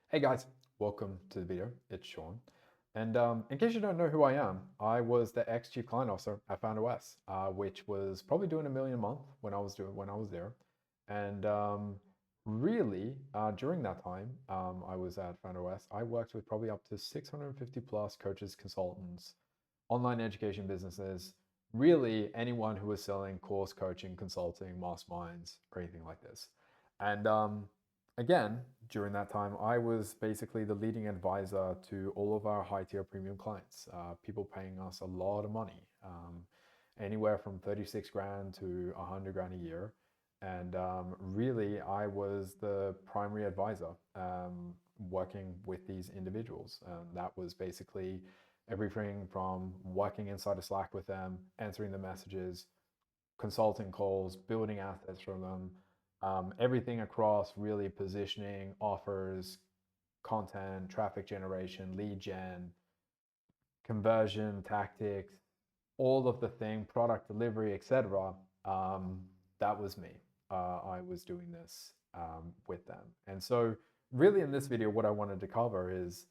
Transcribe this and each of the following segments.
Hey guys, welcome to the video. It's Sean. And in case you don't know who I am, I was the ex-chief client officer at FounderOS, which was probably doing 1 million a month when I was there. And really, during that time, I was at FounderOS. I worked with probably up to 650 plus coaches, consultants, online education businesses, really anyone who was selling course coaching, consulting, masterminds, or anything like this. And again, during that time, I was basically the leading advisor to all of our high tier premium clients, people paying us a lot of money, anywhere from 36 grand to 100 grand a year. And really, I was the primary advisor working with these individuals. That was basically everything from working inside of Slack with them, answering the messages, consulting calls, building assets from them, everything across really positioning, offers, content, traffic generation, lead gen, conversion tactics, all of the thing, product delivery, etc. That was me. I was doing this with them. And so, really, in this video, what I wanted to cover is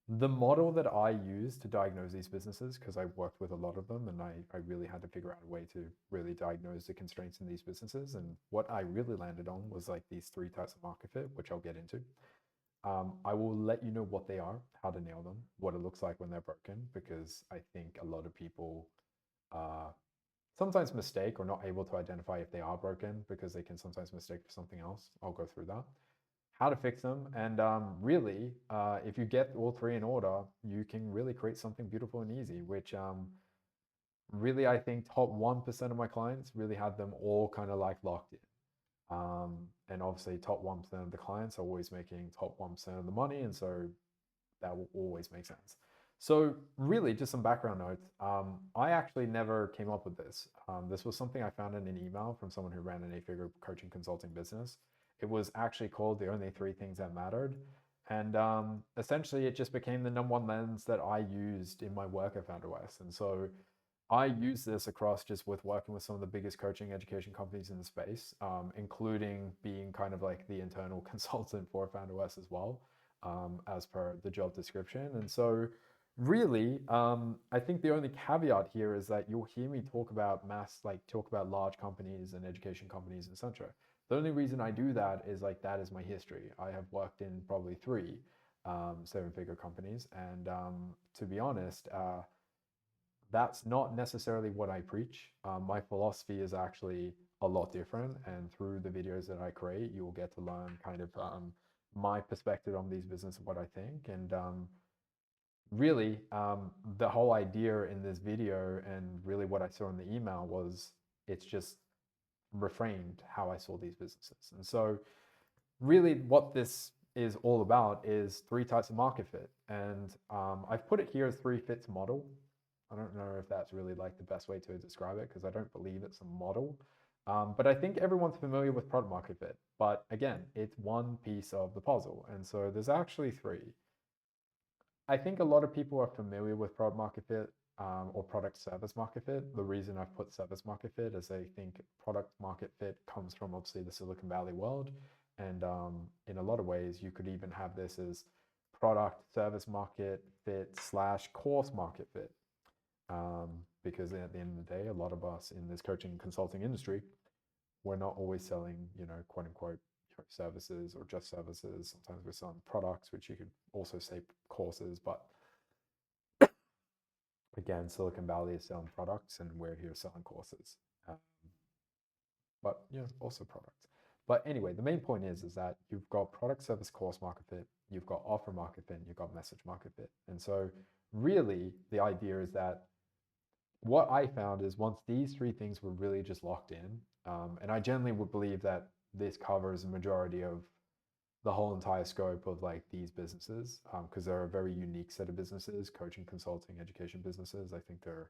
the model that I use to diagnose these businesses, because I worked with a lot of them and I really had to figure out a way to really diagnose the constraints in these businesses. And what I really landed on was like these three types of market fit, which I'll get into. I will let you know what they are, how to nail them, what it looks like when they're broken, because I think a lot of people uh, sometimes mistake or not able to identify if they are broken because they can sometimes mistake for something else. I'll go through that. How to fix them, and really, if you get all three in order, you can really create something beautiful and easy, which really I think top 1% of my clients really had them all kind of like locked in. And obviously, top 1% of the clients are always making top 1% of the money, and so that will always make sense. So, really, just some background notes. I actually never came up with this. This was something I found in an email from someone who ran an eight-figure coaching consulting business. It was actually called The Only Three Things That Mattered. And essentially, it just became the number one lens that I used in my work at FounderWest. And so I use this across just with working with some of the biggest coaching education companies in the space, including being kind of like the internal consultant for FounderOS as well, as per the job description. And so, really, I think the only caveat here is that you'll hear me talk about large companies and education companies, etc. The only reason I do that is like that is my history. I have worked in probably three seven-figure companies, and to be honest, that's not necessarily what I preach. My philosophy is actually a lot different, and through the videos that I create, you will get to learn kind of my perspective on these businesses, what I think, and really, the whole idea in this video and really what I saw in the email was it's just reframed how I saw these businesses. And so, really, what this is all about is three types of market fit. And I've put it here as three fits model. I don't know if that's really like the best way to describe it because I don't believe it's a model. But I think everyone's familiar with product market fit. But again, it's one piece of the puzzle. And so there's actually three. I think a lot of people are familiar with product market fit or product service market fit. The reason I've put service market fit is I think product market fit comes from obviously the Silicon Valley world. And in a lot of ways, you could even have this as product service market fit slash course market fit. Because at the end of the day, a lot of us in this coaching and consulting industry, we're not always selling, quote unquote, services or just services. Sometimes we're selling products, which you could also say courses, but again, Silicon Valley is selling products and we're here selling courses. But also products. But anyway, the main point is that you've got product service course market fit, you've got offer market fit, and you've got message market fit. And so really the idea is that what I found is once these three things were really just locked in, and I generally would believe that this covers a majority of the whole entire scope of like these businesses, because they're a very unique set of businesses, coaching, consulting, education businesses. I think they're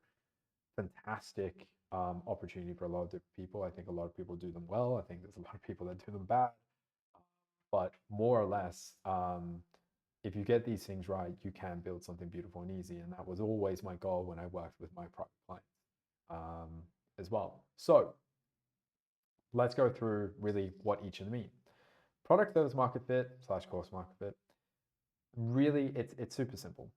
fantastic opportunity for a lot of different people. I think a lot of people do them well. I think there's a lot of people that do them bad, but more or less, if you get these things right, you can build something beautiful and easy. And that was always my goal when I worked with my private clients as well. So let's go through really what each of them mean. Product service market fit slash course market fit. really, it's super simple.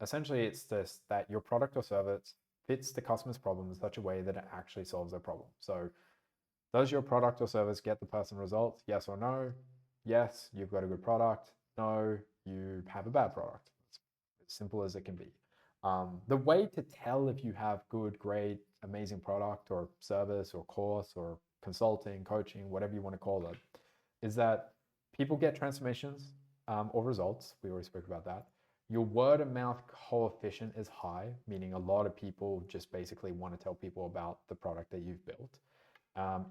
Essentially, it's this that your product or service fits the customer's problem in such a way that it actually solves their problem. So, does your product or service get the person results? Yes or no? Yes, you've got a good product. No, you have a bad product. It's as simple as it can be. The way to tell if you have good, great, amazing product or service or course or consulting, coaching, whatever you want to call it, is that people get transformations or results. We already spoke about that. Your word of mouth coefficient is high, meaning a lot of people just basically want to tell people about the product that you've built.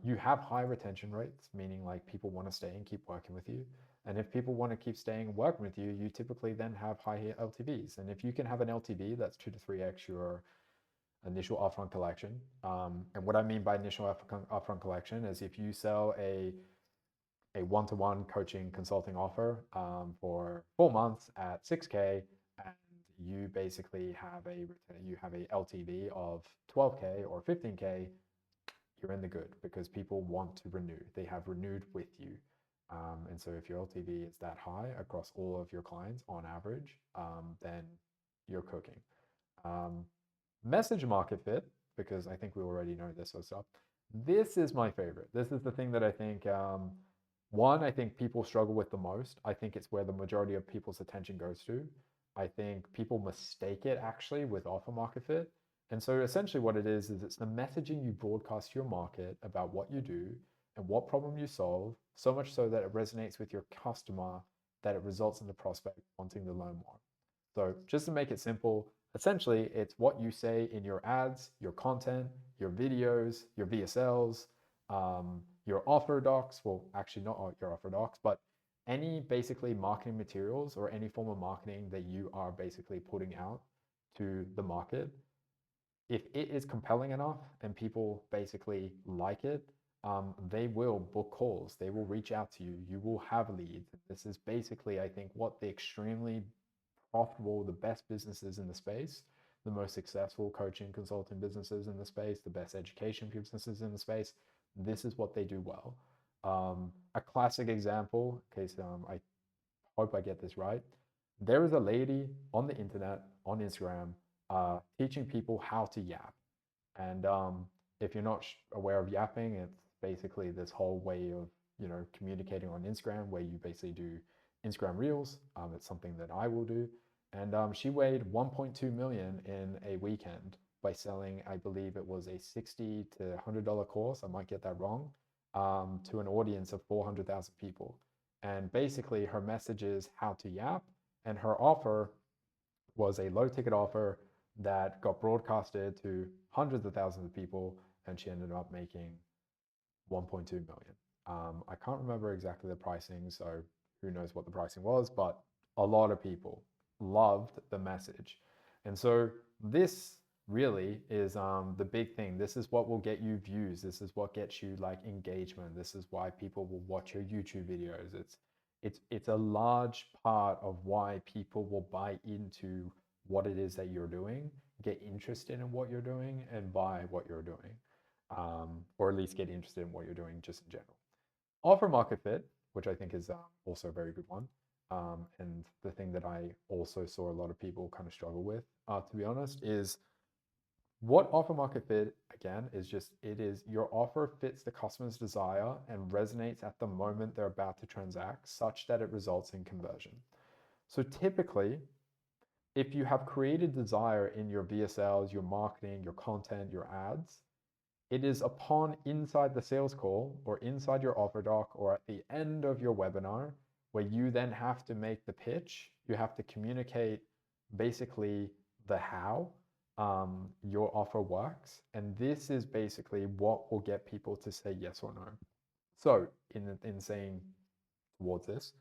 You have high retention rates, meaning like people want to stay and keep working with you. And if people want to keep staying and working with you, you typically then have high LTVs. And if you can have an LTV that's 2 to 3x your initial upfront collection, and what I mean by initial upfront collection is if you sell a one-to-one coaching consulting offer for 4 months at 6K, and you basically have a LTV of 12K or 15K, you're in the good because people want to renew. They have renewed with you. And so if your LTV is that high across all of your clients on average, then you're cooking. Um, Message market fit, because I think we already know this sort of stuff. This is my favorite. This is the thing that I think, one, I think people struggle with the most. I think it's where the majority of people's attention goes to. I think people mistake it actually with offer market fit. And so essentially what it is it's the messaging you broadcast to your market about what you do and what problem you solve, so much so that it resonates with your customer that it results in the prospect wanting to learn more. So just to make it simple, essentially it's what you say in your ads, your content, your videos, your VSLs, your offer docs. Well, actually not your offer docs, but any basically marketing materials or any form of marketing that you are basically putting out to the market. If it is compelling enough and people basically like it, they will book calls. They will reach out to you. You will have leads. This is basically, I think, what the extremely profitable, the best businesses in the space, the most successful coaching consulting businesses in the space, the best education businesses in the space, this is what they do well. A classic example, in case I hope I get this right, there is a lady on the internet, on Instagram, teaching people how to yap. And if you're not aware of yapping, it's basically this whole way of communicating on Instagram where you basically do Instagram Reels. It's something that I will do. And she weighed 1.2 million in a weekend by selling, I believe it was a $60 to $100 course. I might get that wrong, to an audience of 400,000 people. And basically, her message is how to yap, and her offer was a low ticket offer that got broadcasted to hundreds of thousands of people, and she ended up making 1.2 million. I can't remember exactly the pricing, so who knows what the pricing was, but a lot of people loved the message. And so this really is the big thing. This is what will get you views. This is what gets you like engagement. This is why people will watch your YouTube videos. It's a large part of why people will buy into what it is that you're doing, get interested in what you're doing, and buy what you're doing, or at least get interested in what you're doing just in general. Offer market fit, which I think is also a very good one. And the thing that I also saw a lot of people kind of struggle with, to be honest, is what offer market fit, again, is just it is your offer fits the customer's desire and resonates at the moment they're about to transact such that it results in conversion. So typically, if you have created desire in your VSLs, your marketing, your content, your ads, it is upon inside the sales call or inside your offer doc or at the end of your webinar where you then have to make the pitch. You have to communicate basically the how your offer works. And this is basically what will get people to say yes or no. So in saying towards this,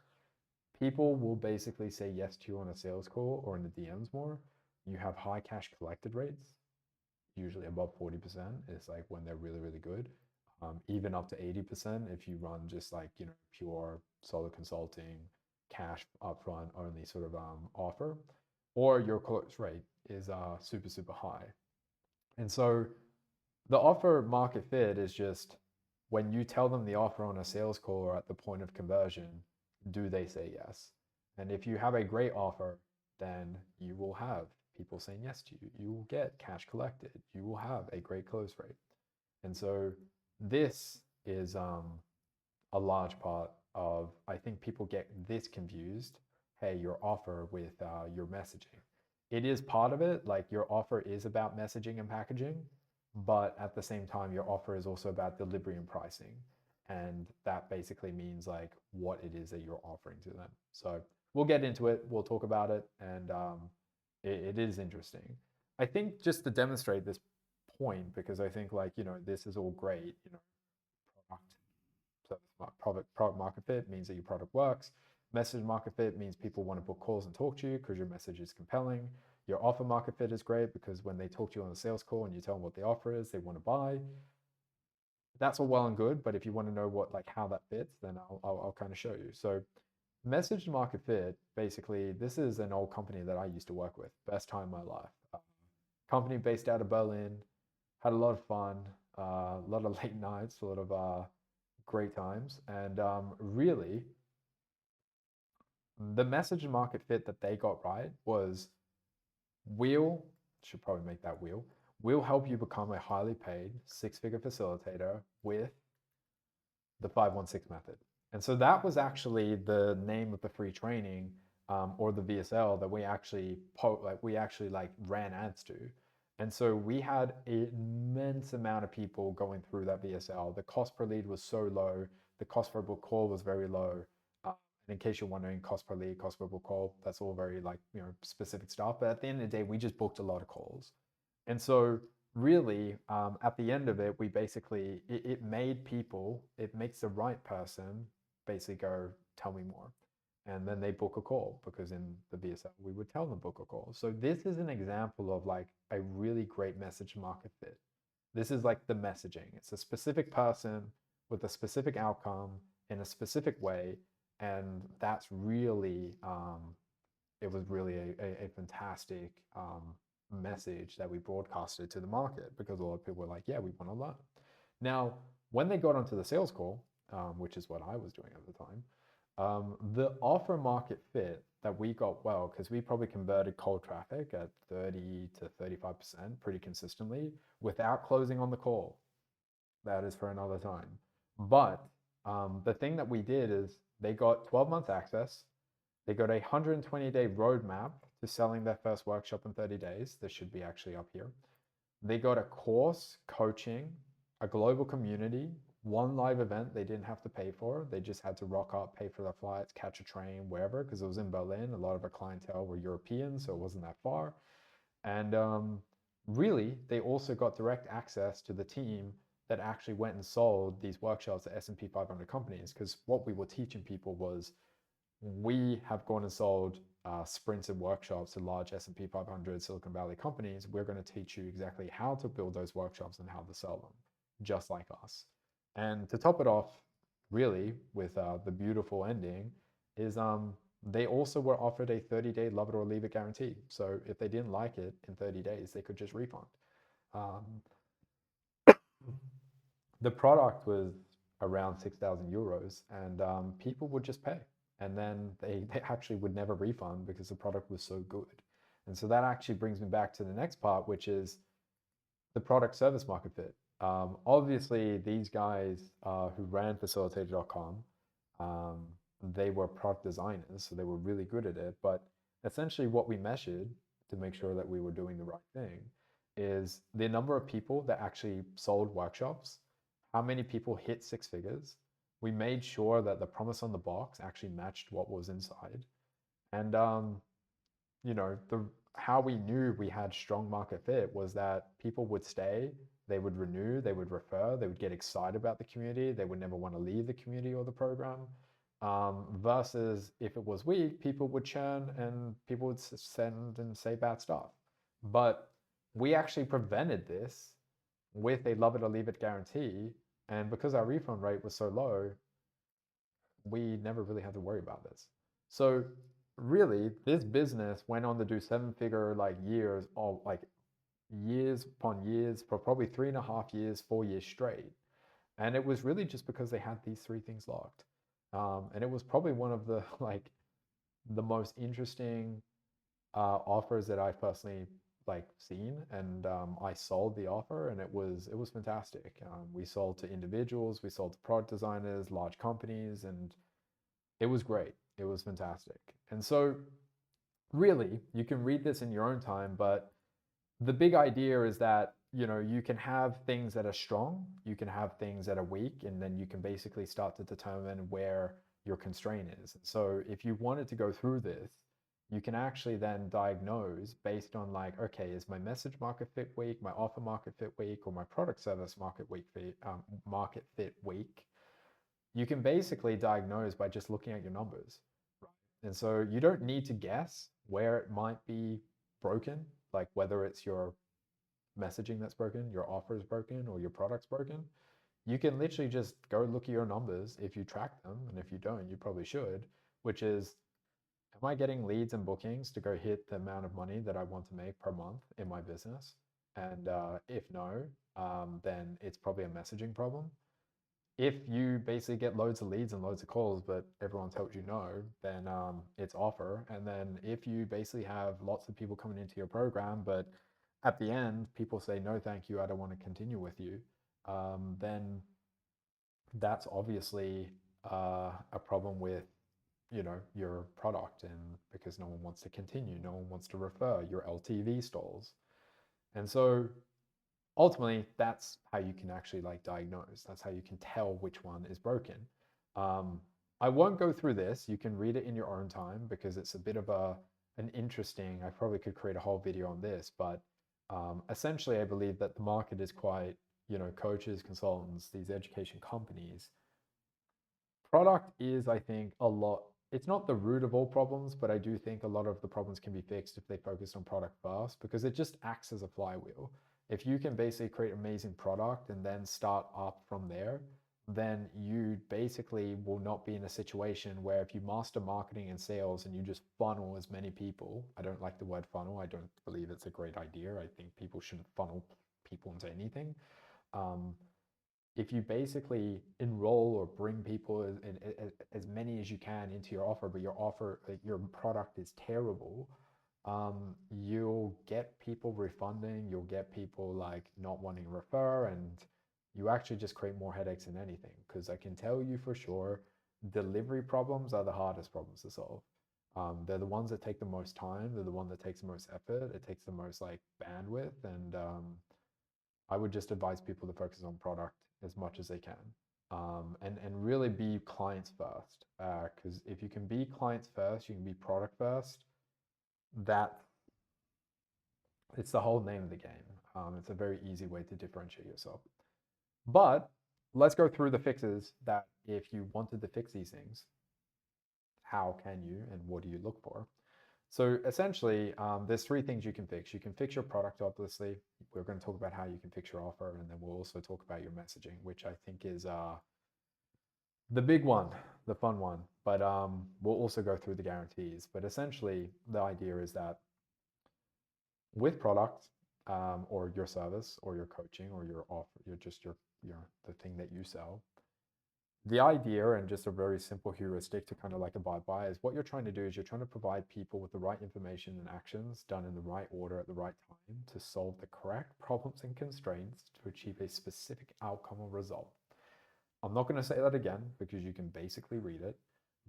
people will basically say yes to you on a sales call or in the DMs more. You have high cash collected rates, usually above 40% is like when they're really, really good. Even up to 80% if you run just like, pure solo consulting, cash upfront only sort of offer, or your close rate is super, super high. And so the offer market fit is just when you tell them the offer on a sales call or at the point of conversion, do they say yes? And if you have a great offer, then you will have people saying yes to you. You will get cash collected. You will have a great close rate. And so this is a large part of, I think people get this confused. Hey, your offer with your messaging. It is part of it. Like your offer is about messaging and packaging, but at the same time, your offer is also about delivery and pricing. And that basically means like what it is that you're offering to them. So we'll get into it. We'll talk about it. And it is interesting. I think just to demonstrate this point, because I think like, this is all great, product so product market fit means that your product works. Message market fit means people want to book calls and talk to you because your message is compelling. Your offer market fit is great because when they talk to you on a sales call and you tell them what the offer is, they want to buy. That's all well and good, but if you want to know what like how that fits, then I'll kind of show you. So message market fit, basically, this is an old company that I used to work with. Best time of my life. Company based out of Berlin. Had a lot of fun, a lot of late nights, a lot of great times. And really, the message market fit that they got right was we'll, should probably make that we'll help you become a highly paid six-figure facilitator with the 516 method. And so that was actually the name of the free training or the VSL that we actually like ran ads to. And so we had an immense amount of people going through that VSL. The cost per lead was so low. The cost per book call was very low. And in case you're wondering, cost per lead, cost per book call, that's all very like, specific stuff. But at the end of the day, we just booked a lot of calls. And so really, at the end of it, we basically, it makes the right person basically go, tell me more. And then they book a call because in the VSL, we would tell them book a call. So this is an example of like a really great message market fit. This is like the messaging. It's a specific person with a specific outcome in a specific way. And that's really, it was really a fantastic message that we broadcasted to the market because a lot of people were like, yeah, we want to learn. Now, when they got onto the sales call, which is what I was doing at the time, the offer market fit that we got well, because we probably converted cold traffic at 30 to 35% pretty consistently without closing on the call. That is for another time. But the thing that we did is they got 12 months access. They got a 120-day roadmap to selling their first workshop in 30 days. This should be actually up here. They got a course, coaching, a global community, one live event they didn't have to pay for. They just had to rock up, pay for their flights, catch a train, wherever, because it was in Berlin. A lot of our clientele were European, so it wasn't that far. And really, they also got direct access to the team that actually went and sold these workshops at S&P 500 companies, because what we were teaching people was we have gone and sold sprints and workshops to large S&P 500 Silicon Valley companies. We're going to teach you exactly how to build those workshops and how to sell them, just like us. And to top it off, really, with the beautiful ending, is they also were offered a 30-day love it or leave it guarantee. So if they didn't like it in 30 days, they could just refund. The product was around 6,000 euros, and people would just pay. And then they actually would never refund because the product was so good. And so that actually brings me back to the next part, which is the product service market fit. Obviously, these guys who ran facilitator.com, they were product designers, so they were really good at it. But essentially, what we measured to make sure that we were doing the right thing is the number of people that actually sold workshops, how many people hit six figures. We made sure that the promise on the box actually matched what was inside. And how we knew we had strong market fit was that people would stay, they would renew, they would refer, they would get excited about the community, they would never want to leave the community or the program. Versus if it was weak, people would churn and people would send and say bad stuff. But we actually prevented this with a love it or leave it guarantee. And because our refund rate was so low, we never really had to worry about this. So really, this business went on to do seven-figure years upon years for probably 3.5 years, 4 years straight. And it was really just because they had these three things locked. And it was probably one of the the most interesting offers that I've personally like seen, and I sold the offer, and it was fantastic. We sold to individuals, we sold to product designers, large companies, and it was great. It was fantastic. And so, really, you can read this in your own time, but the big idea is that you can have things that are strong, you can have things that are weak, and then you can basically start to determine where your constraint is. So if you wanted to go through this, you can actually then diagnose based on like, okay, is my message market fit weak, my offer market fit weak, or my product service market fit weak. You can basically diagnose by just looking at your numbers, right? And so you don't need to guess where it might be broken, like whether it's your messaging that's broken, your offer is broken, or your product's broken. You can literally just go look at your numbers if you track them, and if you don't, you probably should, which is, am I getting leads and bookings to go hit the amount of money that I want to make per month in my business? And if no, then it's probably a messaging problem. If you basically get loads of leads and loads of calls, but everyone tells you no, then it's offer. And then if you basically have lots of people coming into your program, but at the end, people say, no, thank you, I don't want to continue with you, then that's obviously a problem with your product, and because no one wants to continue, no one wants to refer, your LTV stalls. And so ultimately that's how you can actually like diagnose, that's how you can tell which one is broken. um, I won't go through this, you can read it in your own time because it's a bit of an interesting, I probably could create a whole video on this, but essentially I believe that the market is quite, coaches, consultants, these education companies, product is, I think, a lot, it's not the root of all problems, but I do think a lot of the problems can be fixed if they focus on product first, because it just acts as a flywheel. If you can basically create amazing product and then start up from there, then you basically will not be in a situation where if you master marketing and sales and you just funnel as many people, I don't like the word funnel, I don't believe it's a great idea. I think people shouldn't funnel people into anything. Um, if you basically enroll or bring people as many as you can into your offer, but your offer, like your product is terrible, you'll get people refunding, you'll get people like not wanting to refer, and you actually just create more headaches than anything. Because I can tell you for sure, delivery problems are the hardest problems to solve. They're the ones that take the most time. They're the one that takes the most effort. It takes the most like bandwidth, and I would just advise people to focus on product as much as they can, and really be clients first. Because if you can be clients first, you can be product first. That it's the whole name of the game. It's a very easy way to differentiate yourself. But let's go through the fixes that if you wanted to fix these things, how can you and what do you look for? So essentially, there's three things you can fix. You can fix your product, obviously. We're going to talk about how you can fix your offer, and then we'll also talk about your messaging, which I think is the big one, the fun one. But we'll also go through the guarantees. But essentially, the idea is that with product, or your service, or your coaching, or your offer, your the thing that you sell, the idea, and just a very simple heuristic to kind of like abide by, is what you're trying to do is you're trying to provide people with the right information and actions done in the right order at the right time to solve the correct problems and constraints to achieve a specific outcome or result. I'm not going to say that again because you can basically read it,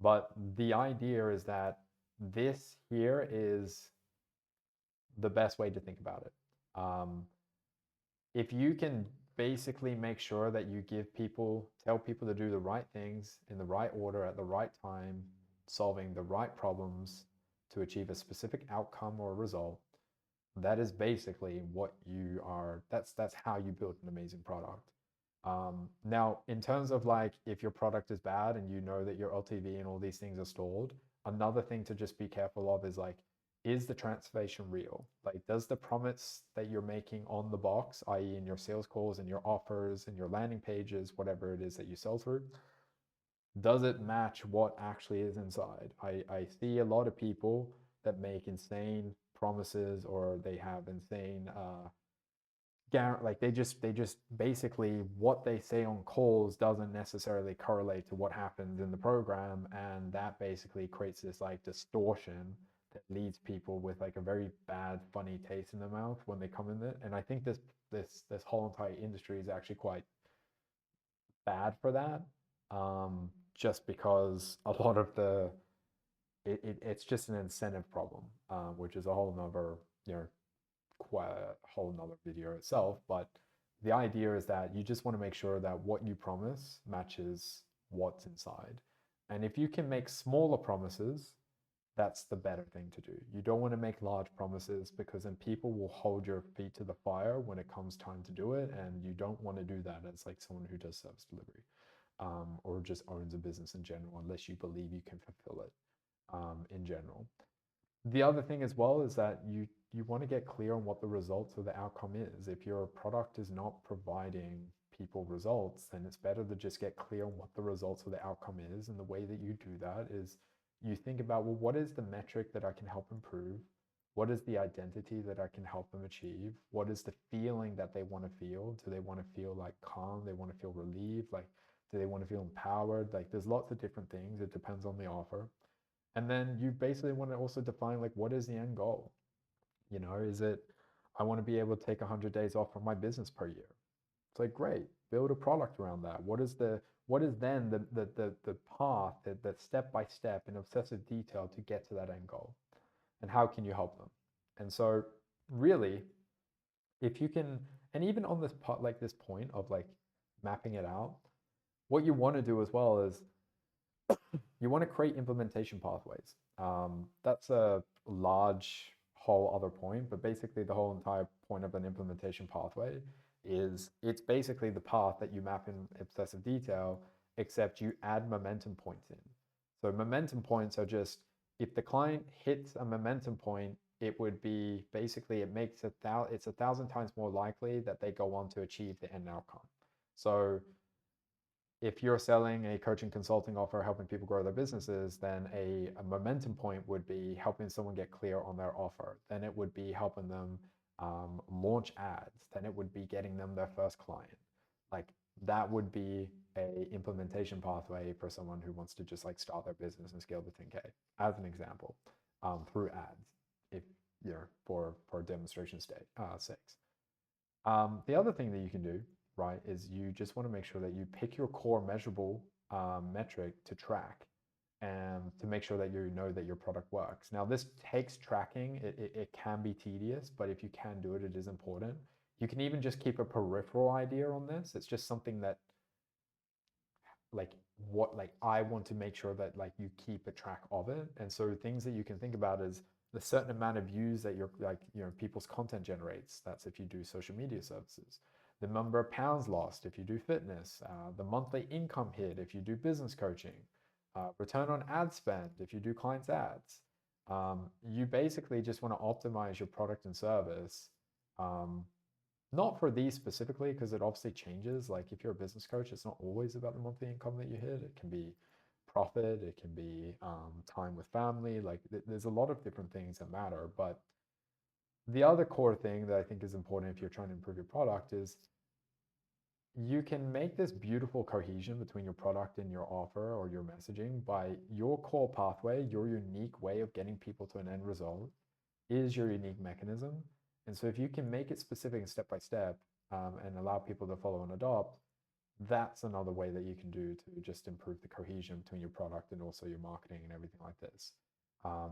but the idea is that this here is the best way to think about it. If you can basically make sure that you tell people to do the right things in the right order at the right time, solving the right problems to achieve a specific outcome or result, that is basically what you are. That's how you build an amazing product. Now, in terms of like if your product is bad and you know that your LTV and all these things are stalled, another thing to just be careful of is like, is the transformation real? Like, does the promise that you're making on the box, i.e., in your sales calls and your offers and your landing pages, whatever it is that you sell through, does it match what actually is inside? I see a lot of people that make insane promises, or they have insane like they just basically what they say on calls doesn't necessarily correlate to what happens in the program, and that basically creates this like distortion that leads people with like a very bad funny taste in their mouth when they come in it. And I think this whole entire industry is actually quite bad for that, just because a lot of it's just an incentive problem, which is a whole nother, you know, quite a whole nother video itself. But the idea is that you just want to make sure that what you promise matches what's inside. And if you can make smaller promises, that's the better thing to do. You don't want to make large promises, because then people will hold your feet to the fire when it comes time to do it. And you don't want to do that as like someone who does service delivery, or just owns a business in general, unless you believe you can fulfill it, in general. The other thing as well is that you want to get clear on what the results or the outcome is. If your product is not providing people results, then it's better to just get clear on what the results or the outcome is. And the way that you do that is you think about, well, what is the metric that I can help improve? What is the identity that I can help them achieve? What is the feeling that they want to feel? Do they want to feel like calm? They want to feel relieved? Like, do they want to feel empowered? Like, there's lots of different things. It depends on the offer. And then you basically want to also define like, what is the end goal? You know, is it, I want to be able to take 100 days off from my business per year? It's like, great, build a product around that. What is then the path, the step by step in obsessive detail to get to that end goal? And how can you help them? And so really, if you can, and even on this part, like this point of like mapping it out, what you want to do as well is you want to create implementation pathways. That's a large whole other point, but basically the whole entire point of an implementation pathway is it's basically the path that you map in obsessive detail, except you add momentum points in. So momentum points are just, if the client hits a momentum point, it would be basically, it makes it's 1,000 times more likely that they go on to achieve the end outcome. So if you're selling a coaching consulting offer helping people grow their businesses, then a momentum point would be helping someone get clear on their offer. Then it would be helping them launch ads. Then it would be getting them their first client. Like, that would be a implementation pathway for someone who wants to just like start their business and scale to 10K, as an example, through ads, if you're for demonstration sakes. The other thing that you can do, right, is you just want to make sure that you pick your core measurable metric to track, and to make sure that you know that your product works. Now, this takes tracking. It can be tedious, but if you can do it, it is important. You can even just keep a peripheral idea on this. It's just something that, like, what, like, I want to make sure that like you keep a track of it. And so things that you can think about is the certain amount of views that your, like, you know, people's content generates. That's if you do social media services. The number of pounds lost if you do fitness. The monthly income hit if you do business coaching. Return on ad spend if you do clients ads. You basically just want to optimize your product and service. Not for these specifically, because it obviously changes. Like, if you're a business coach, it's not always about the monthly income that you hit. It can be profit, it can be time with family. Like, there's a lot of different things that matter. But the other core thing that I think is important if you're trying to improve your product is you can make this beautiful cohesion between your product and your offer or your messaging by your core pathway. Your unique way of getting people to an end result is your unique mechanism. And so if you can make it specific and step by step, and allow people to follow and adopt, that's another way that you can do to just improve the cohesion between your product and also your marketing and everything like this.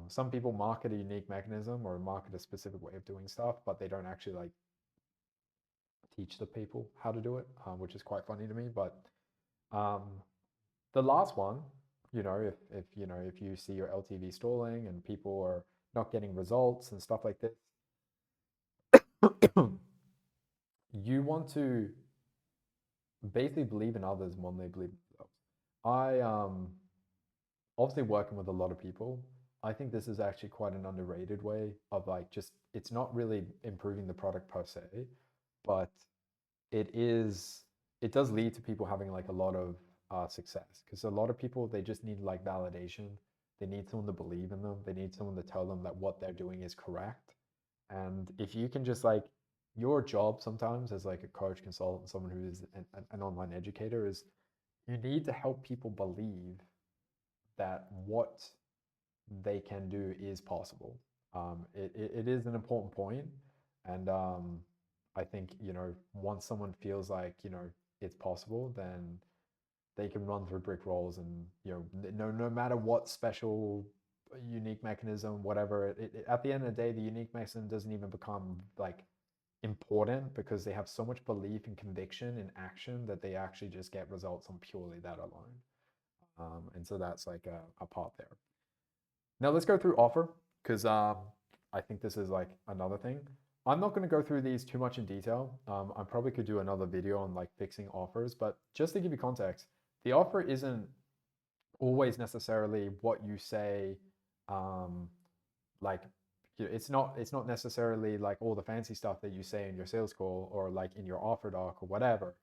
Some people market a unique mechanism or market a specific way of doing stuff, but they don't actually like teach the people how to do it, which is quite funny to me. But um, the last one, you know, if you know, if you see your LTV stalling and people are not getting results and stuff like this, you want to basically believe in others more than they believe in themselves. I obviously working with a lot of people, I think this is actually quite an underrated way of like, just, it's not really improving the product per se, but it does lead to people having like a lot of success, because a lot of people, they just need like validation. They need someone to believe in them. They need someone to tell them that what they're doing is correct. And if you can just like your job sometimes as like a coach, consultant, someone who is an online educator is you need to help people believe that what they can do is possible. It is an important point, and I think once someone feels like it's possible, then they can run through brick walls, and no matter what special unique mechanism, whatever. At the end of the day, the unique mechanism doesn't even become like important because they have so much belief and conviction in action that they actually just get results on purely that alone. And so that's like a part there. Now let's go through offer because I think this is like another thing. I'm not going to go through these too much in detail. I probably could do another video on like fixing offers, but just to give you context, the offer isn't always necessarily what you say. Um, like it's not necessarily like all the fancy stuff that you say in your sales call or like in your offer doc or whatever.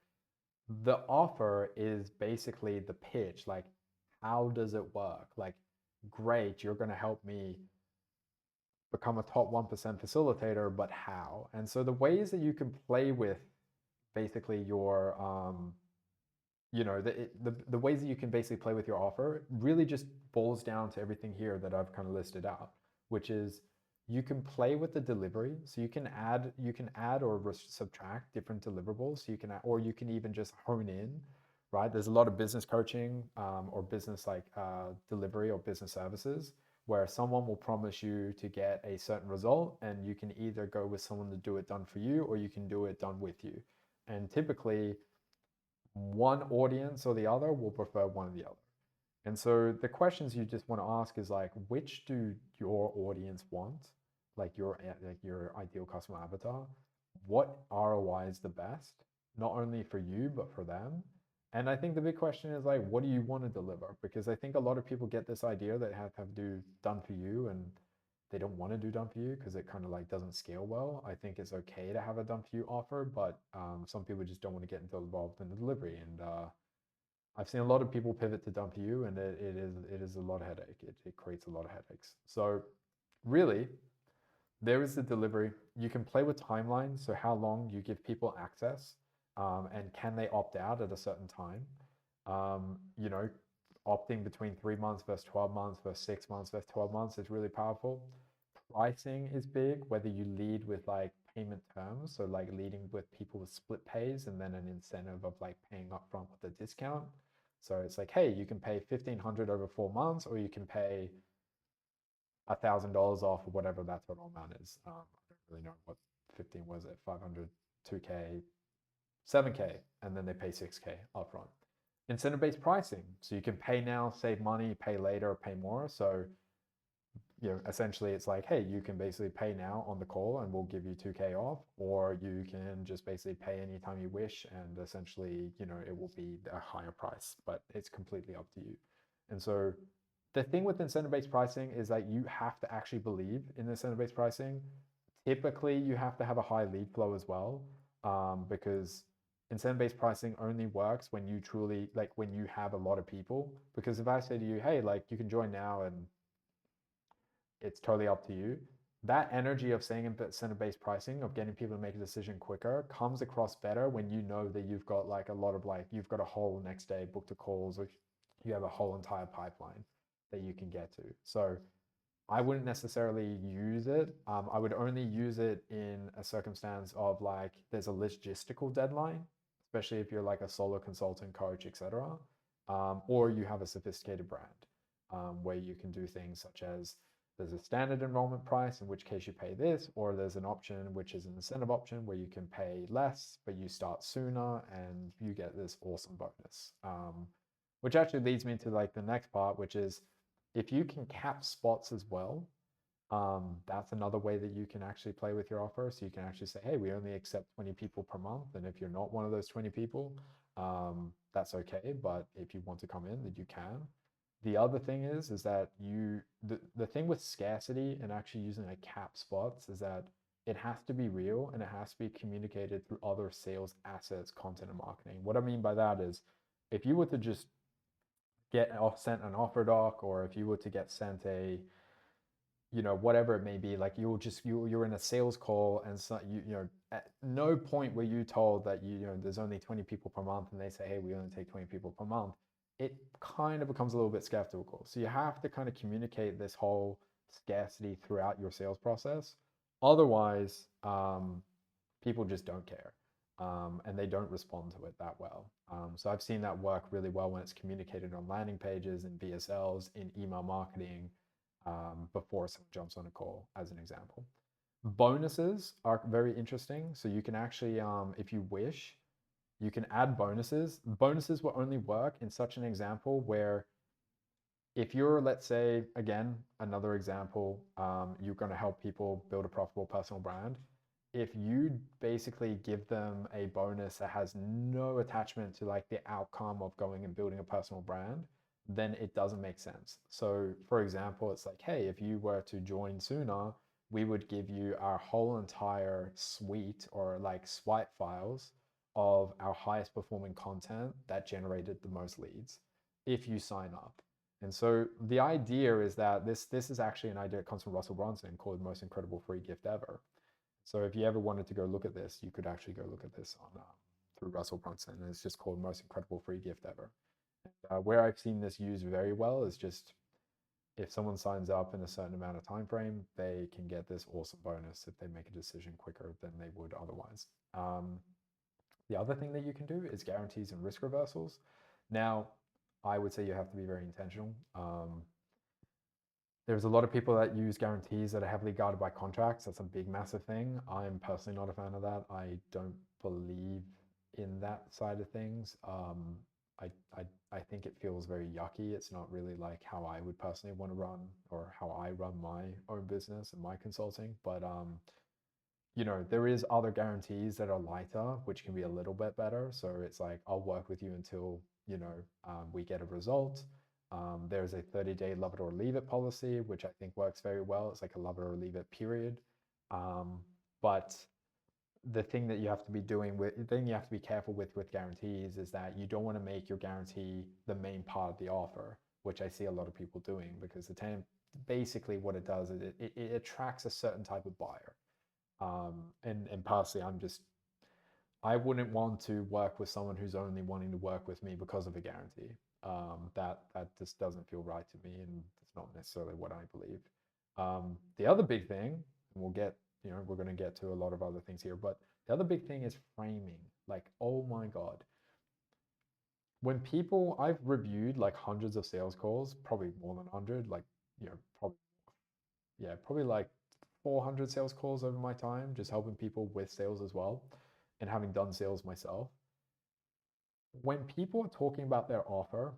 The offer is basically the pitch. Like, how does it work? Like, great, you're going to help me become a top 1% facilitator, but how? And so the ways that you can play with basically your the ways that you can basically play with your offer really just boils down to everything here that I've kind of listed out, which is you can play with the delivery. So you can add or subtract different deliverables. So you can or you can even just hone in, right? There's a lot of business coaching or business like delivery or business services where someone will promise you to get a certain result, and you can either go with someone to do it done for you or you can do it done with you. And typically one audience or the other will prefer one or the other. And so the questions you just want to ask is like, which do your audience want? Like your ideal customer avatar. What ROI is the best, not only for you but for them? And I think the big question is like, what do you want to deliver? Because I think a lot of people get this idea that have do done for you, and they don't want to do done for you because it kind of like doesn't scale well. I think it's okay to have a done for you offer, but some people just don't want to get involved in the delivery. And I've seen a lot of people pivot to done for you, and it is a lot of headache. It creates a lot of headaches. So really, there is the delivery. You can play with timelines, so how long you give people access, and can they opt out at a certain time? Um, you know, Opting between 3 months versus 12 months versus 6 months versus 12 months is really powerful. Pricing is big, whether you lead with like payment terms, so like leading with people with split pays and then an incentive of like paying upfront with a discount. So it's like, hey, you can pay 1,500 over 4 months, or you can pay $1,000 off or whatever that total amount is. I don't really know what 15 was it, 500, 2K, 7K, and then they pay 6K upfront. Incentive-based pricing, so you can pay now, save money, pay later, pay more. So essentially it's like, hey, you can basically pay now on the call and we'll give you 2K off, or you can just basically pay anytime you wish, and essentially, it will be a higher price, but it's completely up to you. And so the thing with incentive-based pricing is that you have to actually believe in incentive-based pricing. Typically, you have to have a high lead flow as well, because incentive-based pricing only works when you truly like when you have a lot of people. Because if I say to you, hey, like you can join now and it's totally up to you. That energy of saying incentive-based pricing, of getting people to make a decision quicker, comes across better when you know that you've got like a lot of like, you've got a whole next day booked to calls, or you have a whole entire pipeline that you can get to. So I wouldn't necessarily use it. I would only use it in a circumstance of like there's a logistical deadline, especially if you're like a solo consultant, coach, etc. Or you have a sophisticated brand, where you can do things such as there's a standard enrollment price, in which case you pay this, or there's an option which is an incentive option where you can pay less, but you start sooner and you get this awesome bonus. Which actually leads me to like the next part, which is if you can cap spots as well, that's another way that you can actually play with your offer. So you can actually say, hey, we only accept 20 people per month. And if you're not one of those 20 people, that's okay. But if you want to come in, then you can. The other thing is that the thing with scarcity and actually using a cap spots is that it has to be real and it has to be communicated through other sales assets, content, and marketing. What I mean by that is if you were to just get sent an offer doc, or if you were to get sent whatever it may be, like you're in a sales call, and so at no point were you told that there's only 20 people per month, and they say, hey, we only take 20 people per month. It kind of becomes a little bit skeptical. So you have to kind of communicate this whole scarcity throughout your sales process. Otherwise, people just don't care, and they don't respond to it that well. So I've seen that work really well when it's communicated on landing pages, in VSLs, in email marketing, before someone jumps on a call, as an example. Bonuses are very interesting. So you can actually, if you wish, you can add bonuses. Bonuses will only work in such an example where, if you're, let's say, again, another example, you're going to help people build a profitable personal brand. If you basically give them a bonus that has no attachment to like the outcome of going and building a personal brand, then it doesn't make sense. So, for example, it's like, hey, if you were to join sooner, we would give you our whole entire suite, or like swipe files of our highest performing content that generated the most leads if you sign up. And so the idea is that this is actually an idea that comes from Russell Brunson, called Most Incredible Free Gift Ever. So if you ever wanted to go look at this, you could actually go look at this on through Russell Brunson, and it's just called Most Incredible Free Gift Ever. Where I've seen this used very well is just, if someone signs up in a certain amount of time frame, they can get this awesome bonus if they make a decision quicker than they would otherwise. The other thing that you can do is guarantees and risk reversals. Now, I would say you have to be very intentional. There's a lot of people that use guarantees that are heavily guarded by contracts. That's a big, massive thing. I'm personally not a fan of that. I don't believe in that side of things. I, I, I think it feels very yucky. It's not really like how I would personally want to run, or how I run my own business and my consulting. But there is other guarantees that are lighter, which can be a little bit better. So it's like, I'll work with you until we get a result. There's a 30-day love it or leave it policy, which I think works very well. It's like a love it or leave it period. But the thing that you have to be doing with, the thing you have to be careful with guarantees, is that you don't want to make your guarantee the main part of the offer, which I see a lot of people doing, because basically what it does is it attracts a certain type of buyer. And personally, I wouldn't want to work with someone who's only wanting to work with me because of a guarantee. That just doesn't feel right to me, and it's not necessarily what I believe. The other big thing, and we're going to get to a lot of other things here, but the other big thing is framing. Like, oh my God. I've reviewed like hundreds of sales calls, probably more than 100, like, probably, yeah, probably like 400 sales calls over my time, just helping people with sales as well, and having done sales myself. When people are talking about their offer,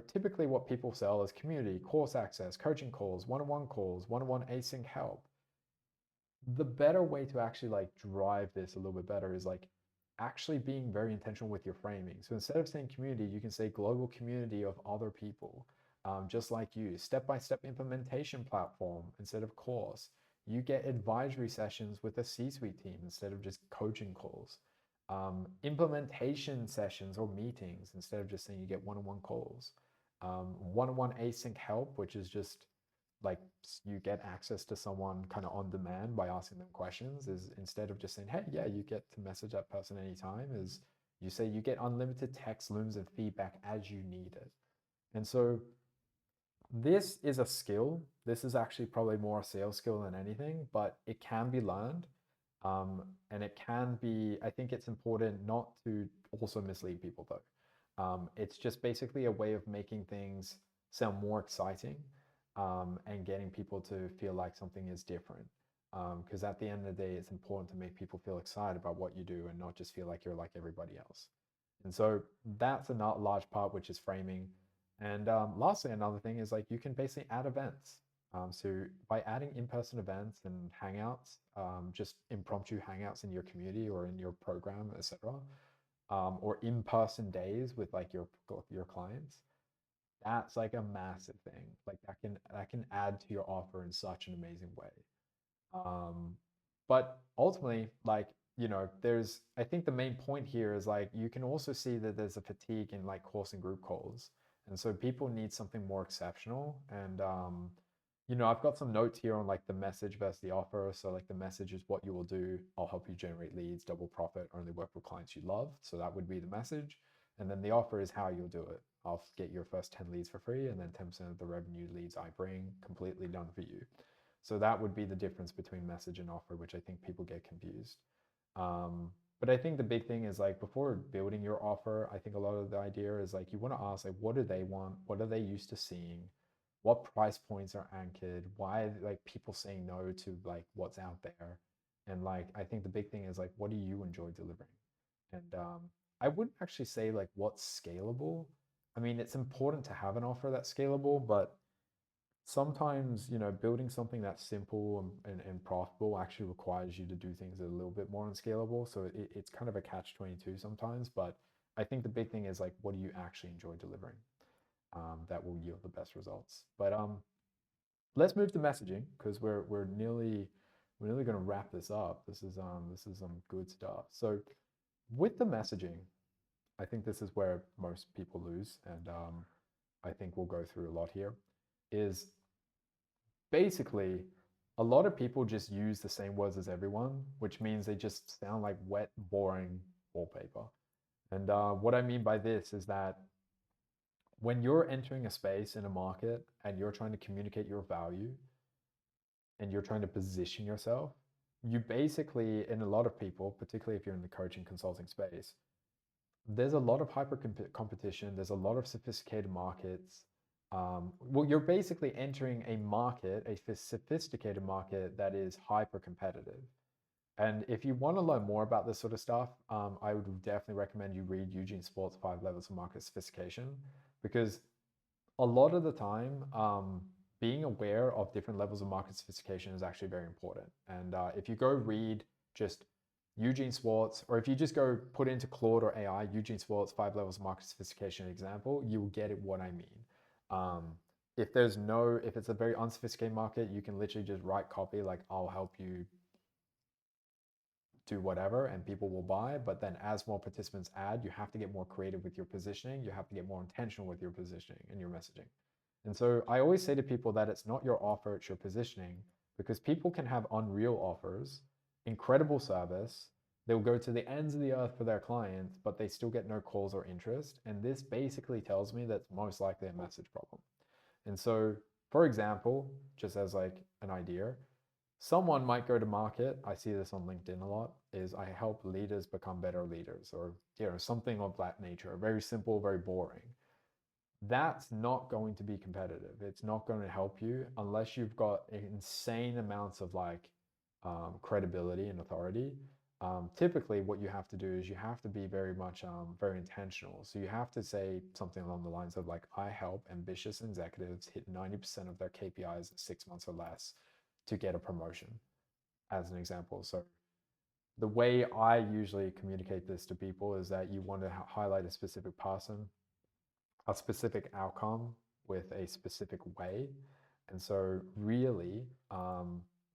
typically what people sell is community, course access, coaching calls, one-on-one async help. The better way to actually like drive this a little bit better is like actually being very intentional with your framing. So instead of saying community, you can say global community of other people, just like you. Step-by-step implementation platform instead of course. You get advisory sessions with a C-suite team instead of just coaching calls. Implementation sessions or meetings instead of just saying you get one-on-one calls. One-on-one async help, which is just like you get access to someone kind of on demand by asking them questions, is instead of just saying, hey, yeah, you get to message that person anytime, is you say you get unlimited text, looms, and feedback as you need it. And so this is a skill. This is actually probably more a sales skill than anything, but it can be learned. And it can be, I think it's important not to also mislead people though. It's just basically a way of making things sound more exciting, and getting people to feel like something is different. Because at the end of the day, it's important to make people feel excited about what you do and not just feel like you're like everybody else. And so that's a not large part, which is framing. And lastly, another thing is like you can basically add events. So by adding in-person events and hangouts, just impromptu hangouts in your community or in your program, etc., or in-person days with like your clients, that's like a massive thing. Like that can add to your offer in such an amazing way. But ultimately, like, I think the main point here is like you can also see that there's a fatigue in like course and group calls. And so people need something more exceptional. And I've got some notes here on like the message versus the offer. So like the message is what you will do. I'll help you generate leads, double profit, only work with clients you love. So that would be the message. And then the offer is how you'll do it. I'll get your first 10 leads for free, and then 10% of the revenue leads I bring completely done for you. So that would be the difference between message and offer, which I think people get confused. But I think the big thing is like before building your offer, I think a lot of the idea is like you want to ask like what do they want? What are they used to seeing? What price points are anchored? Why like people saying no to like what's out there? And like I think the big thing is like what do you enjoy delivering? And I wouldn't actually say like what's scalable. I mean, it's important to have an offer that's scalable, but sometimes building something that's simple and profitable actually requires you to do things that are a little bit more unscalable, so it's kind of a catch 22 sometimes. But I think the big thing is like what do you actually enjoy delivering, that will yield the best results. But let's move to messaging because we're nearly going to wrap this up. This is some good stuff. So with the messaging, I think this is where most people lose, and I think we'll go through a lot here, is basically a lot of people just use the same words as everyone, which means they just sound like wet, boring wallpaper. And what I mean by this is that when you're entering a space in a market and you're trying to communicate your value and you're trying to position yourself, you basically, in a lot of people, particularly if you're in the coaching consulting space, there's a lot of hyper competition. There's a lot of sophisticated markets. Well, you're basically entering a market, a sophisticated market that is hyper competitive. And if you want to learn more about this sort of stuff, I would definitely recommend you read Eugene Sport's 5 Levels of Market Sophistication, because a lot of the time, being aware of different levels of market sophistication is actually very important. And if you go read just Eugene Schwartz, or if you just go put into Claude or AI, Eugene Schwartz, 5 Levels of Market Sophistication example, you will get it what I mean. If it's a very unsophisticated market, you can literally just write copy like I'll help you do whatever and people will buy. But then as more participants add, you have to get more creative with your positioning. You have to get more intentional with your positioning and your messaging. And so I always say to people that it's not your offer, it's your positioning, because people can have unreal offers, incredible service. They'll go to the ends of the earth for their clients, but they still get no calls or interest. And this basically tells me that's most likely a message problem. And so, for example, just as like an idea, someone might go to market. I see this on LinkedIn a lot, is I help leaders become better leaders, or something of that nature. Very simple, very boring. That's not going to be competitive. It's not going to help you unless you've got insane amounts of like credibility and authority. Typically, what you have to do is you have to be very much very intentional. So you have to say something along the lines of like, I help ambitious executives hit 90% of their KPIs in 6 months or less to get a promotion, as an example. So the way I usually communicate this to people is that you want to highlight a specific person, a specific outcome with a specific way. And so really,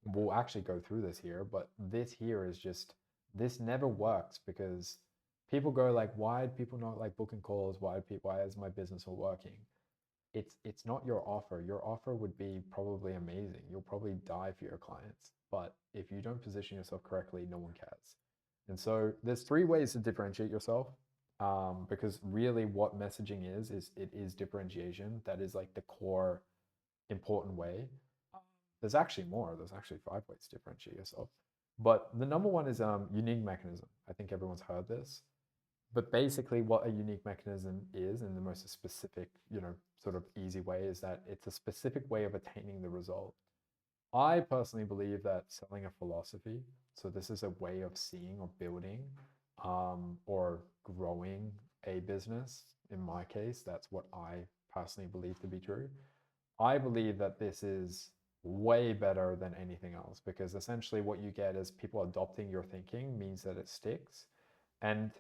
we'll actually go through this here, but this here is just, this never works because people go like, why do people not like booking calls? Why is my business not working? It's not your offer. Your offer would be probably amazing. You'll probably die for your clients. But if you don't position yourself correctly, no one cares. And so there's 3 ways to differentiate yourself. Because really what messaging is it is differentiation. That is like the core important way. There's actually more. There's actually 5 ways to differentiate yourself. But the number one is unique mechanism. I think everyone's heard this. But basically what a unique mechanism is, in the most specific, sort of easy way, is that it's a specific way of attaining the result. I personally believe that selling a philosophy, so this is a way of seeing or building or growing a business. In my case, that's what I personally believe to be true. I believe that this is way better than anything else, because essentially what you get is people adopting your thinking means that it sticks. And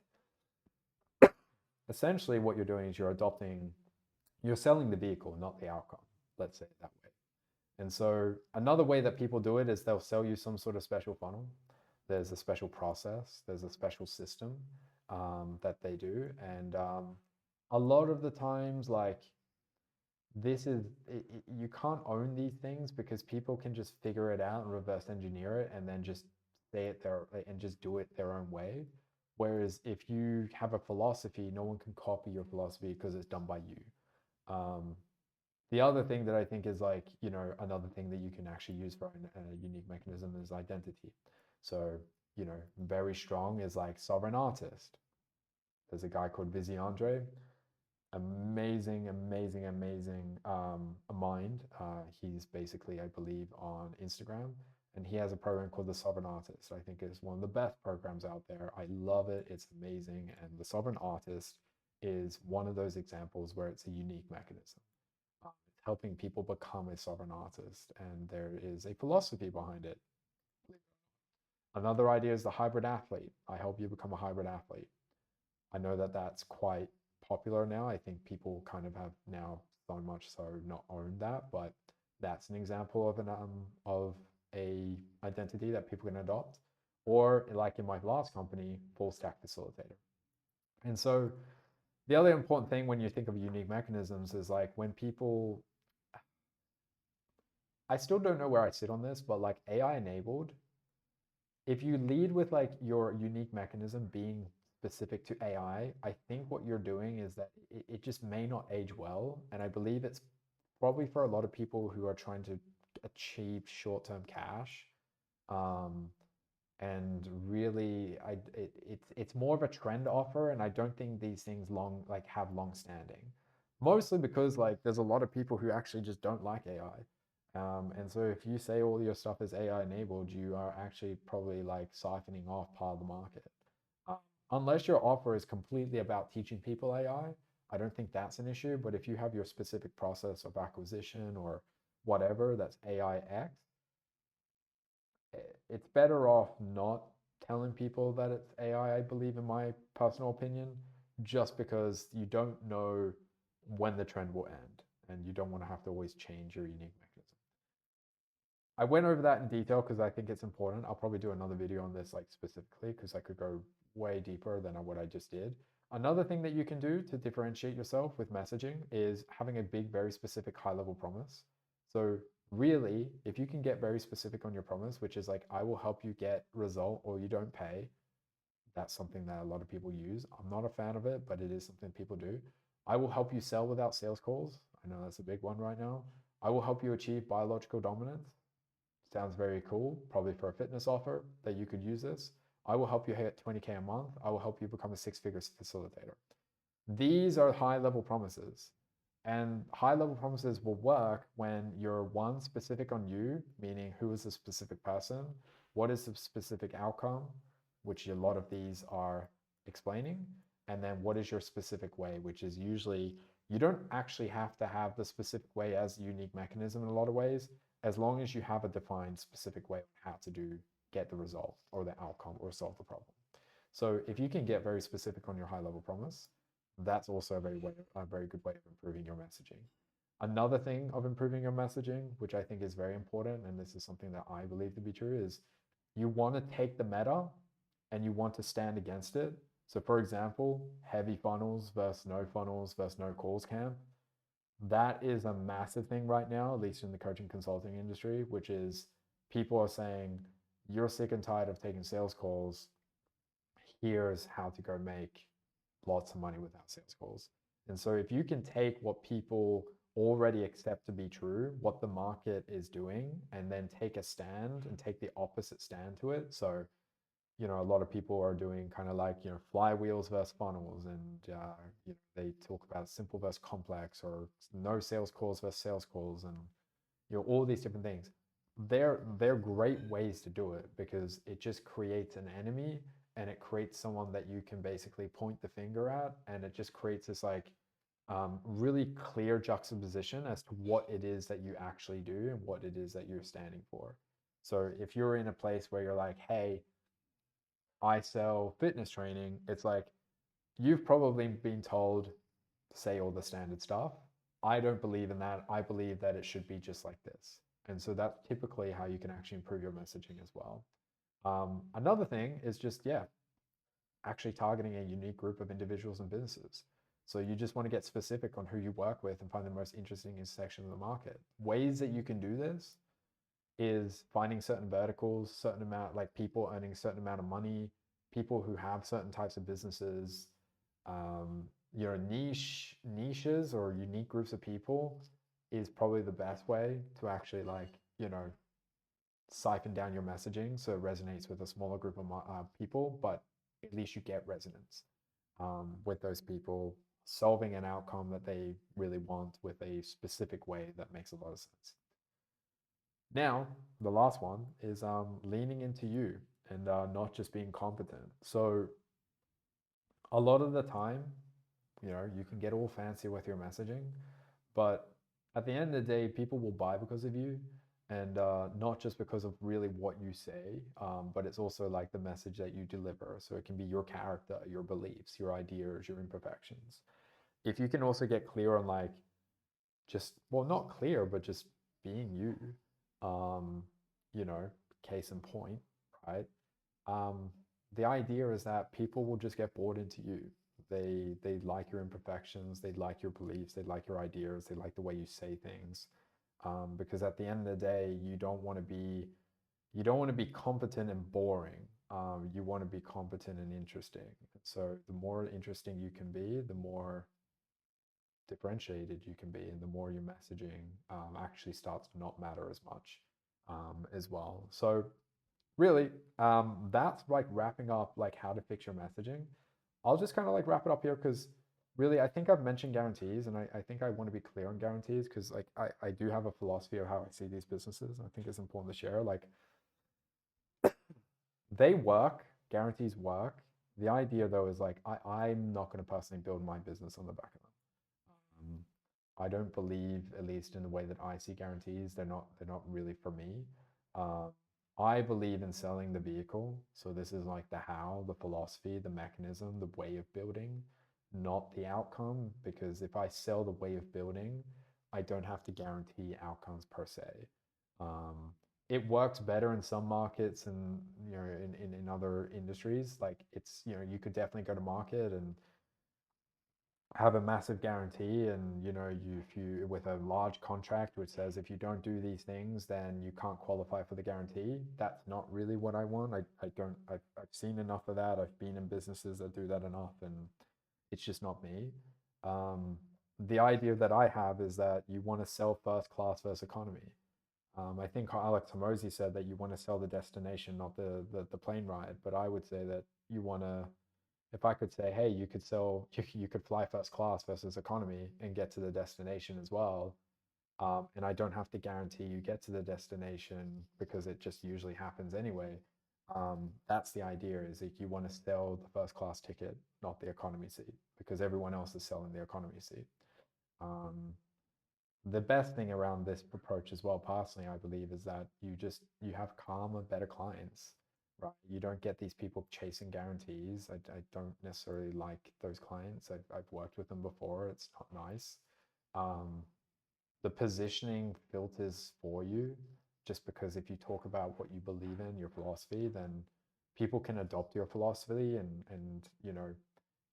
essentially what you're doing is you're selling the vehicle, not the outcome. Let's say it that way. And so another way that people do it is they'll sell you some sort of special funnel. There's a special process, there's a special system that they do. And a lot of the times, like, you can't own these things because people can just figure it out and reverse engineer it and then just say it there and just do it their own way. Whereas if you have a philosophy, no one can copy your philosophy because it's done by you. Um, the other thing that I think is like, another thing that you can actually use for a unique mechanism is identity. So, very strong is like sovereign artist. There's a guy called Vizzy Andre, amazing, amazing, amazing mind. He's basically, I believe, on Instagram, and he has a program called the Sovereign Artist. I think it's one of the best programs out there. I love it. It's amazing, and the Sovereign Artist is one of those examples where it's a unique mechanism. It's helping people become a sovereign artist, and there is a philosophy behind it. Another idea is the hybrid athlete. I help you become a hybrid athlete. I know that that's quite popular now. I think people kind of have now so much so not owned that, but that's an example of a identity that people can adopt. Or like in my last company, full stack facilitator. And so the other important thing when you think of unique mechanisms is like when people, I still don't know where I sit on this, but like AI enabled, if you lead with like your unique mechanism being specific to AI, I think what you're doing is that it just may not age well. And I believe it's probably for a lot of people who are trying to achieve short-term cash. Um, and really, it's more of a trend offer, and I don't think these things have long standing. Mostly because like there's a lot of people who actually just don't like AI. And so if you say all your stuff is AI enabled, you are actually probably like siphoning off part of the market. Um, Unless your offer is completely about teaching people I don't think that's an issue. But if you have your specific process of acquisition or whatever that's AI X, it's better off not telling people that it's AI, I believe, in my personal opinion, just because you don't know when the trend will end and you don't want to have to always change your unique mechanism. I went over that in detail because I think it's important. I'll probably do another video on this like specifically because I could go way deeper than what I just did. Another thing that you can do to differentiate yourself with messaging is having a big, very specific high level promise. So really, if you can get very specific on your promise, which is like, I will help you get result or you don't pay, that's something that a lot of people use. I'm not a fan of it, but it is something people do. I will help you sell without sales calls. I know that's a big one right now. I will help you achieve biological dominance. Sounds very cool, probably for a fitness offer that you could use this. I will help you hit 20K a month. I will help you become a six-figure facilitator. These are high level promises. And high level promises will work when you're one specific on you, meaning who is the specific person, what is the specific outcome, which a lot of these are explaining, and then what is your specific way, which is usually you don't actually have to have the specific way as a unique mechanism in a lot of ways, as long as you have a defined specific way on how to get the result or the outcome or solve the problem. So if you can get very specific on your high level promise, that's also a very good way of improving your messaging. Another thing of improving your messaging, which I think is very important, and this is something that I believe to be true, is you want to take the meta and you want to stand against it. So, for example, heavy funnels versus no calls camp. That is a massive thing right now, at least in the coaching consulting industry, which is people are saying, you're sick and tired of taking sales calls. Here's how to go make lots of money without sales calls. And so if you can take what people already accept to be true, what the market is doing, and then take a stand and take the opposite stand to it. So, a lot of people are doing kind of like, flywheels versus funnels, and they talk about simple versus complex, or no sales calls versus sales calls, and all these different things. They're great ways to do it because it just creates an enemy and it creates someone that you can basically point the finger at, and it just creates this like really clear juxtaposition as to what it is that you actually do and what it is that you're standing for. So if you're in a place where you're like, hey, I sell fitness training, it's like you've probably been told to say all the standard stuff. I don't believe in that. I believe that it should be just like this. And so that's typically how you can actually improve your messaging as well. Another thing is just, yeah, actually targeting a unique group of individuals and businesses. So you just want to get specific on who you work with and find the most interesting intersection of the market. Ways that you can do this is finding certain verticals, certain amount, like people earning a certain amount of money, people who have certain types of businesses, um, niches or unique groups of people is probably the best way to actually siphon down your messaging so it resonates with a smaller group of people, but at least you get resonance with those people solving an outcome that they really want with a specific way that makes a lot of sense. Now, the last one is leaning into you and not just being competent. So a lot of the time, you can get all fancy with your messaging, but at the end of the day, people will buy because of you, and not just because of really what you say, but it's also like the message that you deliver. So it can be your character, your beliefs, your ideas, your imperfections. If you can also get clear on not clear, but just being you, um, you know, case in point, right? Um, the idea is that people will just get bored into you. They like your imperfections, they like your beliefs, they like your ideas, they like the way you say things. Because at the end of the day, you don't want to be competent and boring. You want to be competent and interesting. So the more interesting you can be, the more differentiated you can be, and the more your messaging actually starts to not matter as much as well. So really, that's like wrapping up like how to fix your messaging. I'll just kind of like wrap it up here because really I think I've mentioned guarantees, and I think I want to be clear on guarantees because like I do have a philosophy of how I see these businesses. I think it's important to share. Like they work, guarantees work. The idea though is like I'm not going to personally build my business on the back of them. I don't believe, at least in the way that I see guarantees, they're not really for me. Uh, I believe in selling the vehicle. So this is like the how, the philosophy, the mechanism, the way of building, not the outcome. Because if I sell the way of building, I don't have to guarantee outcomes per se. Um, it works better in some markets and in other industries. Like it's you could definitely go to market and have a massive guarantee, and if you with a large contract which says if you don't do these things then you can't qualify for the guarantee. That's not really what I want. I've seen enough of that. I've been in businesses that do that enough, and it's just not me. The idea that I have is that you want to sell first class versus economy. I think Alex Hormozy said that you want to sell the destination, not the plane ride, but I would say that you want to, if I could say, hey, you could fly first class versus economy and get to the destination as well. And I don't have to guarantee you get to the destination because it just usually happens anyway. That's the idea, is that you want to sell the first class ticket, not the economy seat, because everyone else is selling the economy seat. Um, the best thing around this approach as well, personally, I believe, is that you have calmer, better clients, right? You don't get these people chasing guarantees. I don't necessarily like those clients. I've worked with them before. It's not nice. Um, the positioning filters for you, just because if you talk about what you believe in, your philosophy, then people can adopt your philosophy, and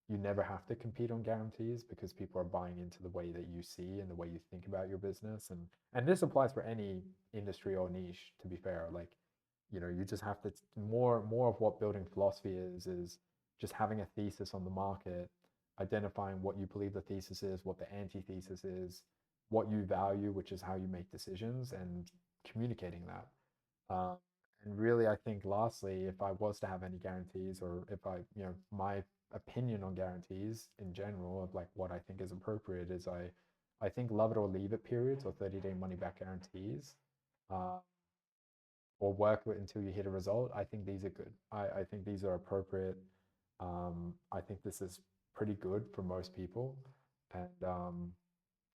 you never have to compete on guarantees because people are buying into the way that you see and the way you think about your business. And this applies for any industry or niche, to be fair. Like, you just have to, more of what building philosophy is just having a thesis on the market, identifying what you believe the thesis is, what the antithesis is, what you value, which is how you make decisions, and communicating that. Um, and really, I think lastly, if I was to have any guarantees, or if my opinion on guarantees in general of like what I think is appropriate is I think love it or leave it periods or 30-day money back guarantees, uh, or work it until you hit a result. I think these are good. I think these are appropriate. I think this is pretty good for most people. And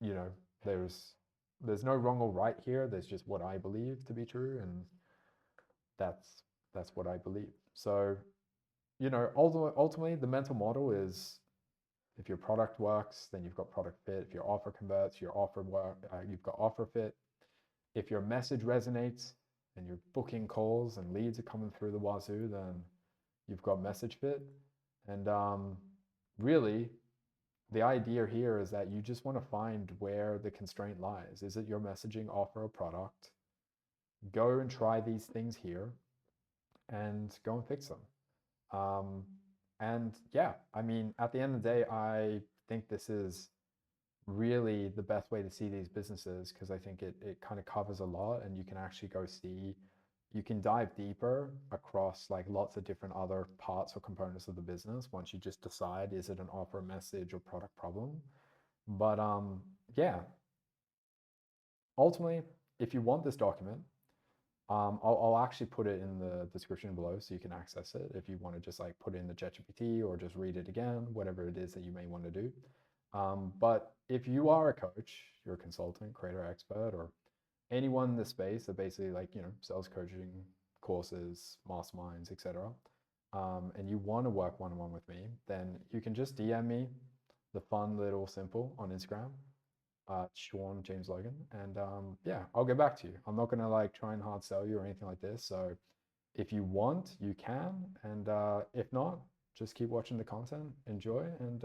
you know, there's there's no wrong or right here. There's just what I believe to be true, and that's that's what I believe. So, ultimately, the mental model is, if your product works, then you've got product fit. If your offer converts, you've got offer fit. If your message resonates and you're booking calls and leads are coming through the wazoo, then you've got message fit. And really, the idea here is that you just want to find where the constraint lies. Is it your messaging, offer, or product? Go and try these things here and go and fix them. Um, and yeah, I mean, at the end of the day, I think this is really the best way to see these businesses, because I think it kind of covers a lot, and you can actually go see, you can dive deeper across like lots of different other parts or components of the business once you just decide, is it an offer, message, or product problem. But yeah, ultimately, if you want this document, I'll actually put it in the description below so you can access it if you want to just like put it in the ChatGPT or just read it again, whatever it is that you may want to do. But if you are a coach, you're a consultant, creator, expert, or anyone in the space that basically like, you know, sells coaching courses, masterminds, etc., and you want to work one-on-one with me, then you can just DM me the fun little simple on Instagram, Sean James Logan, and yeah, I'll get back to you. I'm not gonna like try and hard sell you or anything like this. So if you want, you can, and if not, just keep watching the content, enjoy, and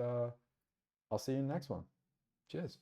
I'll see you in the next one. Cheers.